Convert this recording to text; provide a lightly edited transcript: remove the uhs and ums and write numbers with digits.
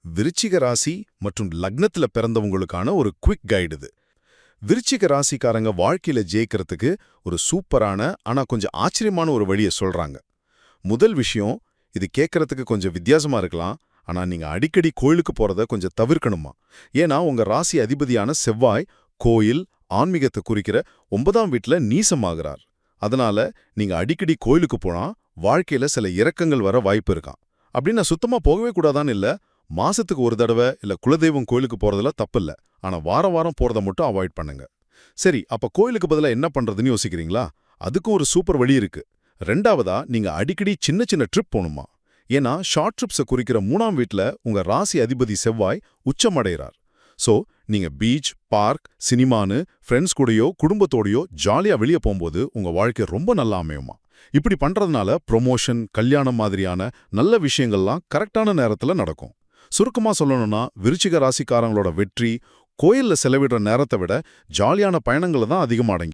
விருச்சிக ராசி மற்றும் லக்னத்துல பிறந்தவங்களுக்கான ஒரு குவிக் கைடு இது. விருச்சிக ராசிக்காரங்க வாழ்க்கையில ஜெயிக்கிறதுக்கு ஒரு சூப்பரான ஆனா கொஞ்சம் ஆச்சரியமான ஒரு வழியை சொல்றாங்க. முதல் விஷயம், இது கேட்கறதுக்கு கொஞ்சம் வித்தியாசமா இருக்கலாம், ஆனா நீங்க அடிக்கடி கோயிலுக்கு போறத கொஞ்சம் தவிர்க்கணுமா. ஏன்னா உங்க ராசி அதிபதியான செவ்வாய் கோயில் ஆன்மீகத்தை குறிக்கிற 9ஆம் வீட்டுல நீசமாகிறார். அதனால நீங்க அடிக்கடி கோயிலுக்கு போனா வாழ்க்கையில சில இறக்கங்கள் வர வாய்ப்பு இருக்காம். அப்படின்னு சுத்தமா போகவே கூடாதான்னு இல்ல, மாசத்துக்கு ஒரு தடவை இல்ல குலதெய்வம் கோயிலுக்கு போறதுல தப்பில்ல. ஆனா வாரம் வாரம் போறத மட்டும் அவாய்ட் பண்ணுங்க. சரி, அப்ப கோயிலுக்கு பதிலா என்ன பண்றதுன்னு யோசிக்கிறீங்களா? அதுக்கும் ஒரு சூப்பர் வழி இருக்கு. ரெண்டாவதா, நீங்க அடிக்கடி சின்ன சின்ன ட்ரிப் போணுமா. ஏன்னா ஷார்ட் ட்ரிப்ஸை குறிக்கிற 3ஆம் வீட்ல உங்க ராசி அதிபதி செவ்வாய் உச்சமடைகிறார். சோ நீங்க பீச், பார்க், சினிமான்னு ஃப்ரெண்ட்ஸ் கூடயோ குடும்பத்தோடயோ ஜாலியா வெளியே போகும்போது உங்க வாழ்க்கை ரொம்ப நல்லா அமையுமா. இப்படி பண்றதுனால ப்ரொமோஷன், கல்யாணம் மாதிரியான நல்ல விஷயங்கள்லாம் கரெக்டான நேரத்துல நடக்கும். சுருக்கமா சொல்லணும்னா, விருச்சிக ராசிக்காரங்களோட வெற்றி கோயில்ல செலவிடுற நேரத்தை விட ஜாலியான பயணங்களை தான் அதிகமா அடங்கி